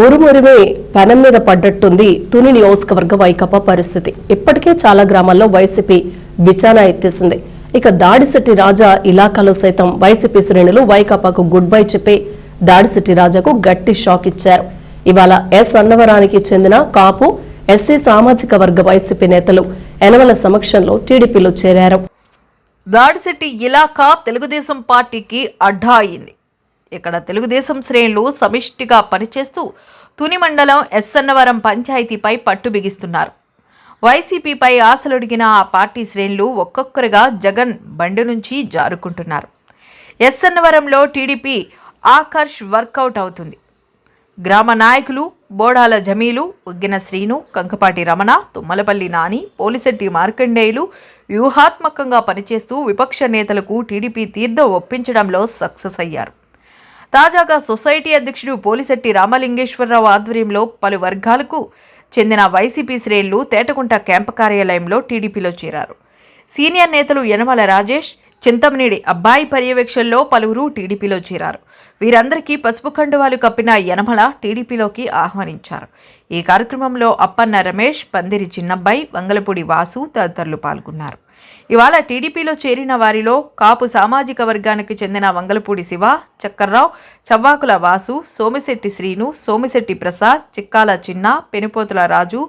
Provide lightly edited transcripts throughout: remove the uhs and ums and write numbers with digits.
ఉరుమురిమే పెనం మీద పడ్డట్టుంది తుని నియోజకవర్గ వైకాపా పరిస్థితి. ఇప్పటికే చాలా గ్రామాల్లో వైసీపీ విచారణ ఎత్తేసింది. ఇక దాడిశెట్టి రాజా ఇలాకాలో సైతం వైసీపీ శ్రేణులు వైకాపాకు గుడ్ బై చెప్పి దాడిశెట్టి రాజాకు గట్టి షాక్ ఇచ్చారు. ఇవాళ ఎస్ అన్నవరానికి చెందిన కాపు ఎస్సీ సామాజిక వర్గ వైసీపీ నేతలు యనమల సమక్షంలో టీడీపీలో చేరారు. దాడిశెట్టి ఇలాకా తెలుగుదేశం పార్టీకి అడ్డా అయింది. ఇక్కడ తెలుగుదేశం శ్రేణులు సమిష్టిగా పనిచేస్తూ తుని మండలం ఎస్సన్నవరం పంచాయతీపై పట్టు బిగిస్తున్నారు. వైసీపీపై ఆశలొడిగిన ఆ పార్టీ శ్రేణులు ఒక్కొక్కరుగా జగన్ బండి నుంచి జారుకుంటున్నారు. ఎస్సన్నవరంలో టీడీపీ ఆకర్ష్ వర్కౌట్ అవుతుంది. గ్రామ నాయకులు బోడాల జమీలు, ఉగ్గిన శ్రీను, కంకపాటి రమణ, తుమ్మలపల్లి నాని, పోలిశెట్టి మార్కండేయులు వ్యూహాత్మకంగా పనిచేస్తూ విపక్ష నేతలకు టీడీపీ తీర్థం ఒప్పించడంలో సక్సెస్ అయ్యారు. తాజాగా సొసైటీ అధ్యక్షుడు పోలిశెట్టి రామలింగేశ్వరరావు ఆధ్వర్యంలో పలు వర్గాలకు చెందిన వైసీపీ శ్రేణులు తేటకుంట క్యాంపు కార్యాలయంలో టీడీపీలో చేరారు. సీనియర్ నేతలు యనమల రాజేష్, చింతమనేడి అబ్బాయి పర్యవేక్షణలో పలువురు టీడీపీలో చేరారు. వీరందరికీ పసుపు కండువాలు కప్పిన యనమల టీడీపీలోకి ఆహ్వానించారు. ఈ కార్యక్రమంలో అప్పన్న రమేష్, పందిరి చిన్నబ్బాయి, వంగలపూడి వాసు తదితరులు పాల్గొన్నారు. ఇవాళ టీడీపీలో చేరిన వారిలో కాపు సామాజిక వర్గానికి చెందిన వంగలపూడి శివ, చక్కర్రావు, చవ్వాకుల వాసు, సోమిశెట్టి శ్రీను, సోమిశెట్టి ప్రసాద్, చిక్కాల చిన్న, పెనుపోతుల రాజు,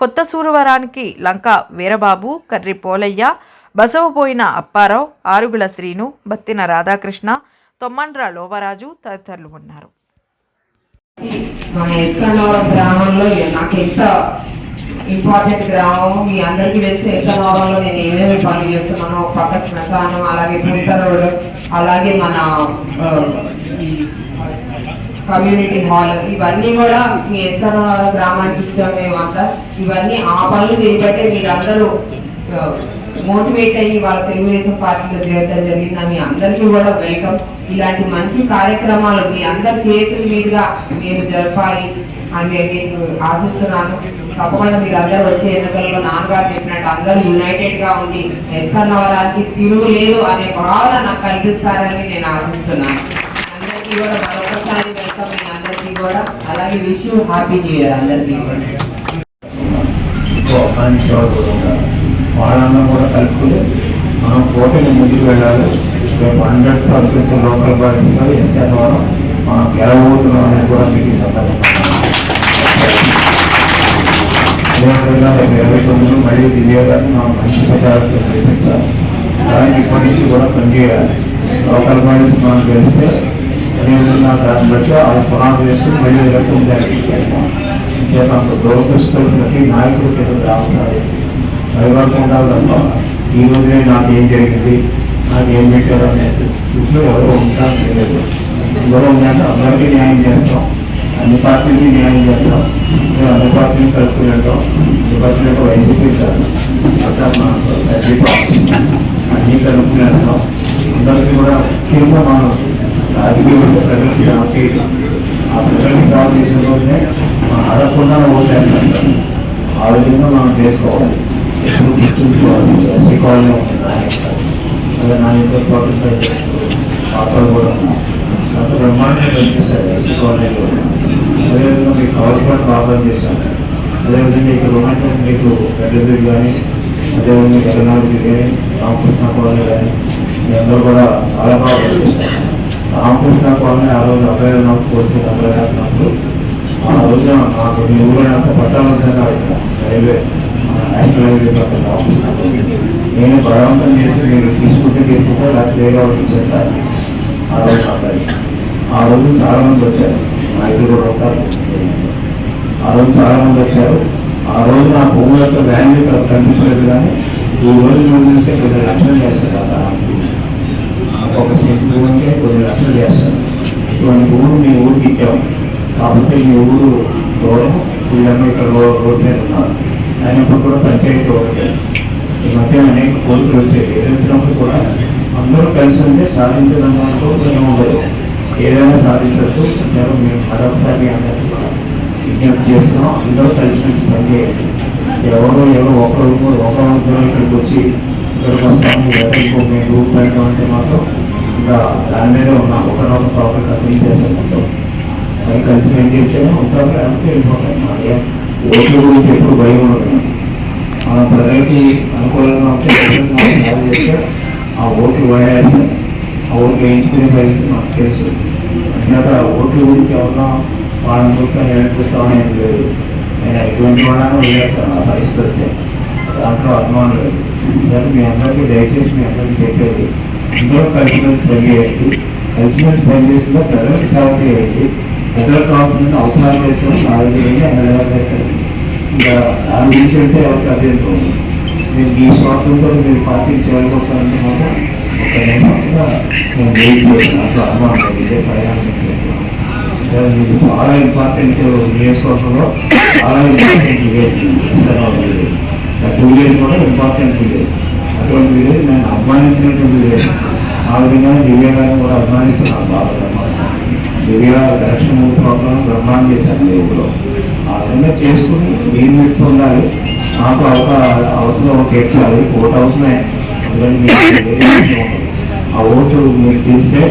కొత్త సూరవరానికి లంక వీరబాబు, కర్రి పోలయ్య, బసవపోయిన అప్పారావు, ఆరుగుల శ్రీను, బత్తిన రాధాకృష్ణ, తొమ్మండ్ర లోవరాజు తదితరులు ఉన్నారు. మన ఎస్సన్నవరం గ్రామంలో నాకు ఎంత ఇంపార్టెంట్ గ్రామం మీ అందరికీ తెలిసి ఎస్సన్నవరంలో నేను ఏమేమి పనులు చేస్తున్నానో, పక్క శ్మశానం, అలాగే పుంత రోడ్, అలాగే మన కమ్యూనిటీ హాల్, ఇవన్నీ కూడా మీ ఎస్సన్నవరం గ్రామానికి ఇచ్చాము మేమంతా. ఇవన్నీ ఆ పనులు చేయబట్టే మీరందరూ మోటివేట్ అయ్యి వాళ్ళ తెలుగుదేశం పార్టీలో చేరడం జరిగింది. మీ అందరికీ కూడా వెల్కమ్. ఇలాంటి మంచి కార్యక్రమాలు మీ అందరి చేతుల మీదుగా మేము జరపాలి అని నేను ఆశిస్తున్నాను. తప్పకుండా మీరు అందరూ వచ్చే ఎన్నికల్లో నాన్నగారు చెప్పినట్టు అందరూ యునైటెడ్ గా ఉండి ఎస్సన్నవరానికి తిరుగు లేదు అనే భావన నాకు కల్పిస్తారని నేను ఆశిస్తున్నాను. అందరికీ కూడా మరొకసారి వెల్కమ్ మీ అందరికీ కూడా. అలాగే wish you happy new year అందరికీ కూడా. వాళ్ళందరూ కూడా కలుపుకుని మనం పోటీని ముందుకు వెళ్ళాలి. రేపు 100% లోకల్ బాడీలో ఎస్ఎన్వరం మనం గెలవబోతున్నాం అనేది కూడా మీకు అదేవిధంగా రేపు 29 మళ్ళీ దివ్యగాన్ని మనం మంచి ప్రచారం చేపించాలి. దానికి ఇప్పటి నుంచి కూడా పనిచేయాలి. లోకల్ బాడీస్ మనం గెలిస్తే అదేవిధంగా దాన్ని బట్టి ఆ పునాది వేస్తూ మళ్ళీ ఎలక్షన్ జరిగిస్తాం. ఇంకేతంత దూరదృష్టితో ప్రతి నాయకుడు కింద రావాలి. భయపడకుండా ఈ రోజే నాకు ఏం జరిగింది, నాకు ఏం పెట్టారు అనేది ఇప్పుడు ఎవరో ఉంటాను లేదు. ఎవరో ఉందంటే అందరికీ న్యాయం చేస్తాం, అన్ని పార్టీలకి న్యాయం చేస్తాం. మేము అన్ని పార్టీలు కలుపుకుని వెళ్తాం. ఈ పార్టీలకు వైసీపీ కాదు, అన్నీ కలుపుకుని వెళ్తాం. అందరికీ కూడా ముఖ్యంగా మనం రాజకీయ ప్రజలకి కాబట్టి ఆ ప్రజలకి సేవ చేసిన రోజునే మనం అడగకుండా ఓటేస్తాం. ఆ విధంగా మనం చేసుకోవాలి. ఎప్పుడు గుర్తుంచుకోవాలి. ఎస్సీ కాలనీ అదే నా ఇంట్లో పాత్రలు కూడా అంత బ్రహ్మాండంగా పనిచేశారు ఎస్సీ కాలనీలో. అదేవిధంగా మీకు కవర్ కూడా ప్రాబ్లం చేశాను. అదేవిధంగా ఇక్కడ ఉన్నటువంటి మీకు పెద్దది కానీ, అదేవిధంగా జగన్నాథుడి కానీ, రామకృష్ణ కాలనీ కానీ మీ అందరూ కూడా చాలా బాగా పనిచేశారు. రామకృష్ణ కాలనీ ఆ రోజు అభయాలను కోర్టు అభయాసినప్పుడు ఆ రోజున నాకు మీ ఊళ్ళో అంత పట్టాలంతంగా రైల్వే నేషనల్ హైవే నేను బలవంతం చేసి మీరు తీసుకుంటే లేకపోతే వేయవలసి చేస్తారు. ఆ రోజు అబ్బాయి ఆ రోజు చాలామంది వచ్చారు. మా ఇల్లు కూడా ఉంటారు. ఆ రోజు చాలామంది వచ్చారు. ఆ రోజు నా భూముల యొక్క వాల్యూ కనిపించలేదు. కానీ ఈ రోజు నువ్వు చూస్తే కొన్ని లక్షలు చేస్తారు. కదా ఒక సెంటు భూమికే కొన్ని లక్షలు చేస్తారు. ఇటువంటి భూములు మీ ఊరికి ఇచ్చాము కాబట్టి మీ ఊరు దూరం వీళ్ళందరూ ఇక్కడ రోడ్ మీద ఉన్నారు. అయినప్పుడు కూడా పంచాయతీ ఒకటే. ఈ మధ్య అనేక కోరికలు వచ్చాయి. ఎదుర్కొన్నప్పుడు కూడా అందరూ కలిసి ఉంటే సాధించడంతో మేము ఉండదు. ఏదైనా సాధించవచ్చు. అందరూ మేము మరొకసారి అందరికీ కూడా విజ్ఞప్తి చేస్తున్నాం. అందరూ కలిసి నుంచి పనిచేయండి. ఎవరో ఒకరు ఇక్కడికి వచ్చి ఇక్కడికి వస్తాము ఇంకో మేము రూపాయలు అంటే మాత్రం ఇంకా దాని మీదే ఉన్నాం. ఒకనొక ప్రాబ్లం అసలు చేస్తాం. అవి కలిసి ఏం చేస్తేనే ఉంటారు అంటే వెళ్ళిపోతాయి. అదే ఓట్ల గురించి ఎప్పుడు భయం ఉండదు. మన ప్రజలకి అనుకూలంగా ఉంటే సేవ చేస్తే ఆ ఓట్లు వేయాలి, ఆ ఓట్లు వేయించుకునే పరిస్థితి మనకు తెలుసు. అంతేకాక ఓట్ల గురించి ఎవరన్నా వాళ్ళని చూస్తాను ఏడుపుస్తామని లేదు. నేను ఎటువంటి వాళ్ళని వదిలేస్తాను ఆ పరిస్థితి వస్తే, దాంట్లో అనుమానం లేదు. సరే మీ అందరికీ దయచేసి మీ అందరికీ చెప్పేది, అందరూ కలిసిమెలిసి పనిచేయండి, కలిసిమెలిసి పనిచేస్తుందో ప్రజలకు సేవ చేయండి, ప్రజలకు కావాల్సిన అవసరాలు చేసుకొని ఆరోగ్యంగా అందజేయండి. ఇంకా దాని గురించి అంటే ఎవరికి అభ్యంతరం ఉంది. మీరు మీ స్వార్థంతో మీరు పార్టీకి చేయాలనుకుంటారంటే మాత్రం ఒక నిమిషంగా నేను వెయిట్ చేస్తాను. అట్లా అనుమానం లేదు. ఇదే ప్రయాణం మీకు చాలా ఇంపార్టెంట్ నియోజకవర్గంలో చాలా ఇంపార్టెంట్ విలేజ్ టూ విలేజ్ కూడా ఇంపార్టెంట్ విలేజ్. అటువంటి విలేజ్ నేను అభిమానించినటువంటి విలేజ్. ఆ విధంగా దివ్య గారిని కూడా అభిమానిస్తున్నాను బాగా. దివ్య ఎలక్షన్ ముందు ప్రోగ్రాం బ్రహ్మాండం చేశాను ఊళ్ళో. ఆ విధంగా చేసుకుని మీరు పెట్టి ఉండాలి. నాకు అవసరం తీర్చాలి. ఓటు అవసరమే, ఆ ఓటు మీరు తీస్తే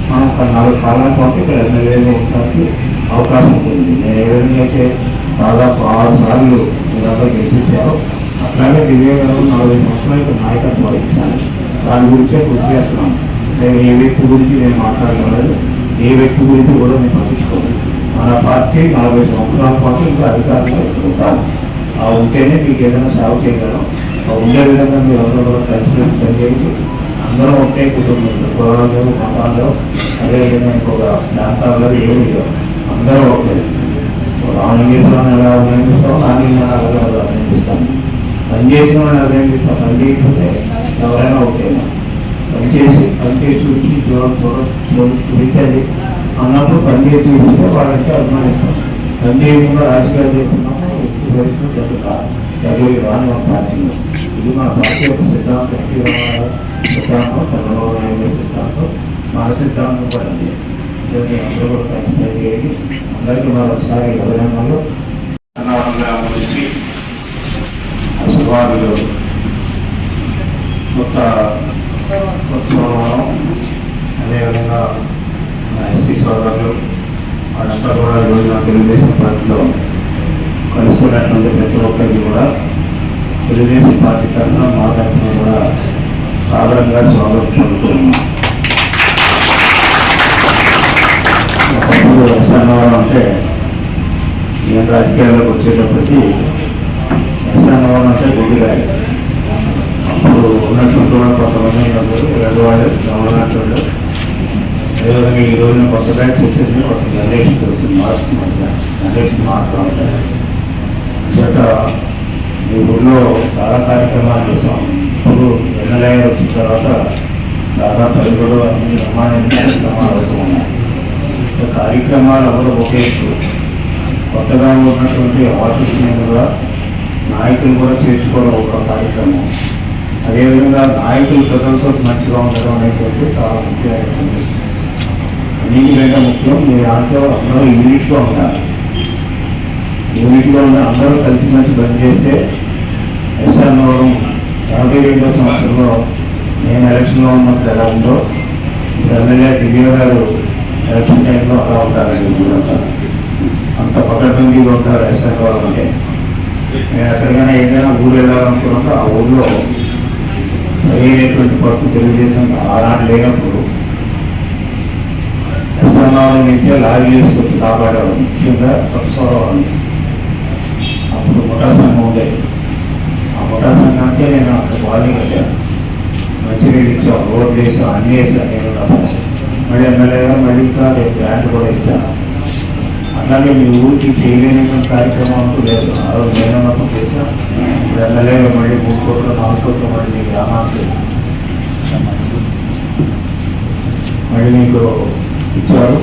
మనం 4 కాలాల పాటు ఇక్కడ ఎమ్మెల్యేగా ఉండడానికి అవకాశం ఉంటుంది. నేను ఏ విధంగా అయితే దాదాపు 6 సార్లు మీరంతా గెలిపించారో అట్లాగే దివ్య గారు 40 సంవత్సరాలకు నాయకత్వం వహించాను. దాని గురించే గుర్తు చేస్తున్నాను. నేను ఏ వ్యక్తి గురించి నేను మాట్లాడలేదు, ఏ వ్యక్తి గురించి కూడా నేను పట్టించుకోలేదు. మన పార్టీ 40 సంవత్సరాల పాటు ఇంకా అధికారంలో ఉంటాను. ఆ ఉంటేనే మీకు ఏదైనా సేవ చేయగలం. ఉండే విధంగా మీరు అందరూ కూడా కలిసి పనిచేయచ్చు. అందరూ ఒకే కుటుంబం, కులాలు మతాలు అదేవిధంగా ఇంకొక ప్రాంతాల్లో ఏమి లేవు. అందరూ ఒకే. రామలింగేశ్వరాన్ని ఎలా అభినందిస్తాం, రామలింగాన్ని ఎలా అభినందిస్తాం, పనిచేసిన వాళ్ళని అభినందిస్తాం. పని చేయకపోతే ఎవరైనా ఒకే. పనిచేసి చూపించాలి అన్నప్పుడు పనిచేసి చూపిస్తే వాళ్ళంటే అభిమానిస్తాం. పనిచేయకుండా రాజకీయాలు చేస్తున్నాము చదివి రాని మన పార్టీలో. ఇది మన పార్టీ యొక్క సిద్ధాంతం. సిద్ధాంతం చంద్రబాబు నాయుడు సిద్ధాంతం, మన సిద్ధాంతం కూడా ఉంది. అందరూ కూడా ఖచ్చితంగా చేయండి. అందరికీ మరొకసారి అభినందనలు. గురించి అసలు కొత్త అదేవిధంగా ఎస్సీ సోదరులు వాళ్ళంతా కూడా ఈరోజు తెలుగుదేశం పార్టీలో కలుసుకున్నటువంటి ప్రతి ఒక్కరికి కూడా తెలుగుదేశం పార్టీ తరఫున మా తరఫున కూడా సాధారణంగా స్వాగతం పలుకుతున్నాం. ఒకప్పుడు ఎస్ఎన్ఆర్ అంటే నేను రాజకీయాల్లోకి వచ్చేటప్పటికి ఎస్ఎన్ఆర్ అంటే గుడిగాయ. అప్పుడు ఉన్నటువంటి వాళ్ళు కొంతమంది పెద్దవాళ్ళు గవర్నమెంట్ వాళ్ళు. అదేవిధంగా ఈ రోజున కొత్త బ్యాచ్ వచ్చేసి ఒక జనరేషన్ వచ్చింది, జనరేషన్ మారుతూ ఉంటాయి. అంచేత ఈ ఊళ్ళో చాలా కార్యక్రమాలు చేసాం. ఇప్పుడు ఎమ్మెల్యే వచ్చిన తర్వాత దాదాపు 17 బ్రహ్మాండ కార్యక్రమాలు అవుతూ ఉన్నాయి. కార్యక్రమాలు అవ్వడం ఒకే కొత్తగా ఉన్నటువంటి ఆఫీసుని కూడా నాయకులు కూడా చేర్చుకోవడం ఒక కార్యక్రమం. అదేవిధంగా నాయకులు ప్రజలతో మంచిగా ఉండడం అనేటువంటి చాలా ముఖ్యమైనటువంటి, అన్నింటికంటే ముఖ్యం మీ దాంట్లో అందరూ యూనిట్గా ఉండాలి. యూనిట్గా ఉన్న అందరూ కలిసిమెలిసి పనిచేస్తే ఎస్ఆర్నవరం 52వ సంవత్సరంలో నేను ఎలక్షన్లో ఉన్నప్పుడు ఎలా ఉందో ఎమ్మెల్యే దివ్య గారు ఎలక్షన్ టైంలో అలా ఉంటారండి. ఊరంతా అంత పకడ్బందీగా ఉంటారు ఎస్ఆర్నవరం అంటే. నేను ఎక్కడికైనా ఏదైనా ఊరు వెళ్ళాలనుకున్నప్పుడు ఆ ఊళ్ళో సరైనటువంటి పట్టు తెలుగుదేశం ఆనాడు లేనప్పుడు ఎస్ఎన్ఆర్ నుంచే లారీ వేసుకొచ్చి కాపాడేవాడు. ముఖ్యంగా పట్టుకోవాలి. అప్పుడు ముఠా సంఘం ఉండేది. ఆ ముఠా సంఘానికే నేను అక్కడ బాడీ కట్టాను, మంచినీళ్ళు ఇచ్చాం, రోడ్లు వేసాం, అన్నీ వేసాను. నేను మళ్ళీ ఎమ్మెల్యేగా మళ్ళీ ఇంకా గ్రాంట్ కూడా ఇచ్చాను. అట్లాగే మీ ఊరికి చేయలేనటువంటి కార్యక్రమం అంటూ లేదు. ఆ రోజు నేనున్నప్పుడు చేశాను. ఇప్పుడు ఎమ్మెల్యేగా మళ్ళీ 3 కోట్లు 4 కోట్లు మళ్ళీ మీ గ్రామానికి మళ్ళీ మీకు ఇచ్చారు.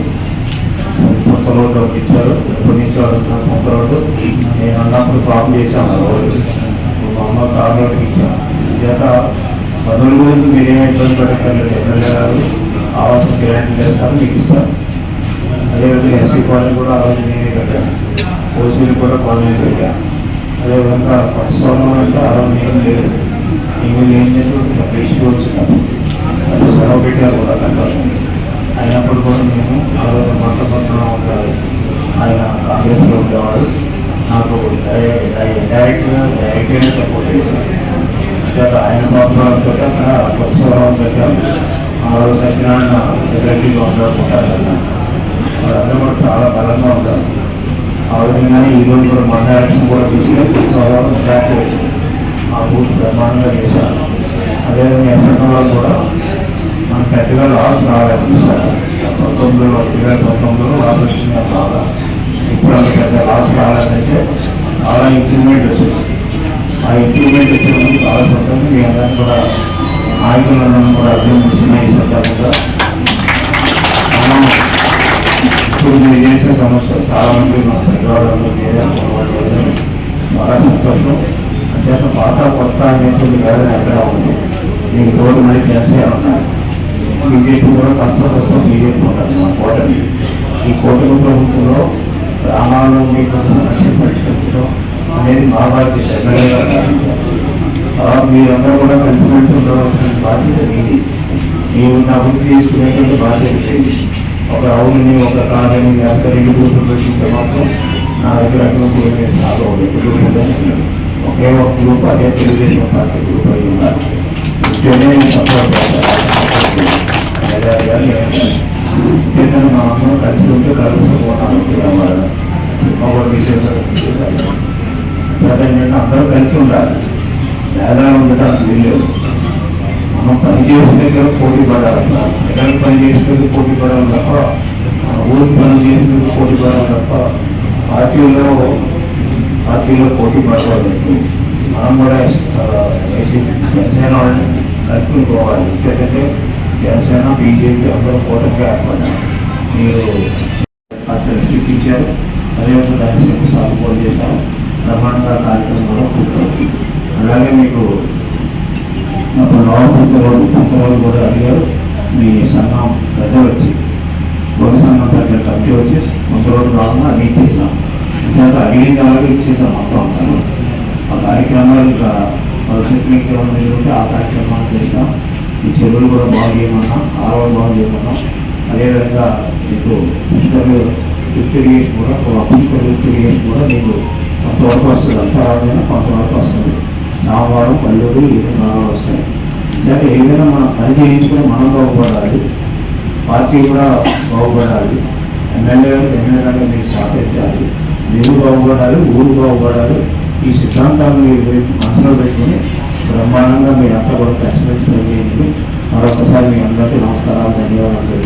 కొత్త రోడ్డు ఒకటి ఇచ్చారు. ఎప్పటి నుంచో అడుగుతున్న కొత్త రోడ్డు నేను అన్నప్పుడు ప్రాబ్లం చేశాను. ఆ రోడ్డు మా అమ్మ కార్ రోడ్డుకి ఇచ్చాను. చేత పనుల గురించి మీరేమో ఇబ్బంది పెట్టలేదు. ఎమ్మెల్యే గారు ఆవాసం గ్రాంట్ చేస్తారు, మీకు ఇస్తారు. అదేవిధంగా ఎస్సీ కాలనీ కూడా ఆ రోజు నేనే కట్టాను. ఓసీలు కూడా కాలనీ పెట్టాను. అదేవిధంగా పట్టుకోవడం అంటే ఆ రోజు ఏం లేదు. మేము ఏం చేసి ఇష్యూ వచ్చినప్పుడు అది సెలవు పెట్టారు కూడా కట్టాలి. అయినప్పుడు కూడా మేము ఆ రోజు మొత్తం ఉండాలి. ఆయన కాంగ్రెస్లో ఉండేవాడు. నాకు డైరెక్ట్గా సపోర్ట్ చేశారు. తర్వాత ఆయన ప్రోత్సాహంతో అక్కడ కొత్తవరం పెట్టాం. ఆ రోజు సత్యనారాయణ సెక్రటరీగా ఉంటారు కదా, వాళ్ళందరూ కూడా చాలా బలంగా ఉంటారు. ఆ విధంగానే ఈరోజు కూడా మన డైరెక్షన్ కూడా తీసుకుని కొత్తవరం ట్రాక్ ఆ బూత్ బ్రహ్మాండంగా చేశారు. అదేవిధంగా ఎస్ఎన్ఆర్ కూడా మనకు పెద్దగా లాస్ రాలేదు సార్. 2019లో లాస్ వచ్చింది బాగా. ఇప్పుడు అంత పెద్ద లాస్ రాలేదంటే చాలా ఇంప్రూవ్మెంట్ వచ్చింది. ఆ ఇంప్రూవ్మెంట్ వచ్చినందుకు చాలా సంతోషం. మీ అందరినీ కూడా నాయకులను కూడా అభినందిస్తున్నాయి. ఈ సందర్భంగా మనం ఇప్పుడు మీరు చేసే సమస్య చాలా మంది మన పెద్దవాళ్ళు చేయాలి, చాలా సంతోషం. అంచేత పాత కొత్త అనేది వేరే ఎక్కడ ఉంది. మీకు రోడ్డు మళ్ళీ చేసే ఉన్నాయి. బీజేపీ కూడా కష్టం బీజేపీ ఉంటుంది మన కోటమి. ఈ కోటమి ప్రభుత్వంలో గ్రామాల్లో మీకు పరిష్కరించడం అనేది మా బాధ్యత. ఎమ్మెల్యేగా తర్వాత మీరందరూ కూడా కలిసిమెలిసి ఉండవలసిన బాధ్యత మీది. మీరు అభివృద్ధి చేసుకునేటువంటి బాధ్యత లేదు. ఒక అవుని ఒక కాదని లేకపోతే 2 గ్రూపులు పెట్టింటే మాత్రం నా దగ్గర అటువంటి ఏమీ చాలా ఒకే ఒక గ్రూప్, అదే తెలుగుదేశం పార్టీ గ్రూప్ అయి ఉన్నారు. సపోర్ట్ చేస్తాను. మా అమ్మ కలిసి ఉంటే కలుసుకున్నాను. అందరూ కలిసి ఉండాలి. భేదాలు ఉండటానికి వీల్లేదు. మనం పని చేసే దగ్గర పోటీ పడాలి. ఎక్కడికి పని చేసేందుకు పోటీ పడాలి తప్ప, ఊరికి పని చేసేందుకు పోటీ పడాలి తప్ప పార్టీలో పోటీ పడవద్దు. మనం కూడా జనసేన వాళ్ళని కలుపుకుని పోవాలి. ఎందుకంటే జనసేన బీజేపీ అందరూ కూటమిగా ఏర్పడ్డారు. మీరు స్లిప్ ఇచ్చారు. అదేవిధంగా దాన్ని శంకుస్థాపన కూడా చేశారు. బ్రహ్మాండంగా కార్యక్రమం కూడా పూర్తవుతుంది. అలాగే మీకు పుస్తకాలు కూడా అడిగారు. మీ సంఘం పెద్ద వచ్చి ఒక సంఘం దగ్గర కమిటీ వచ్చి కొంత రోజులు కాకుండా అది ఇచ్చేసాం. ఇంకా అడిగిన వాళ్ళకి ఇచ్చేసాం మొత్తం అంటారు. ఆ కార్యక్రమాలు ఇంకా భవిష్యత్తు ఉంటే ఆ కార్యక్రమాలు చేస్తాం. ఈ చెరువులు కూడా బాగు చేయమన్నా, ఆరోగ్యం బాగు చేయమన్నా. అదేవిధంగా మీకు పుష్కర్లు 50 years కూడా పుష్కర్ 50 years కూడా మీకు కొంతవరకు వస్తుంది. అంతరాలైనా కొంతవరకు వస్తుంది. నామవారం పల్లెలు ఇవి బాగా వస్తాయి. అంటే ఏదైనా మనం పని చేయించుకుని మనం బాగుపడాలి, పార్టీ కూడా బాగుపడాలి, ఎమ్మెల్యేగా మీరు సహకరించాలి, మీరు బాగుపడాలి, ఊరు బాగుపడాలి. ఈ సిద్ధాంతాలు మీరు మనసులో పెట్టుకుని బ్రహ్మాండంగా మీరంతా కూడా కలిసిమెలిసి పనిచేయండి. మరొకసారి మీ అందరికీ నమస్కారాలు, ధన్యవాదాలు.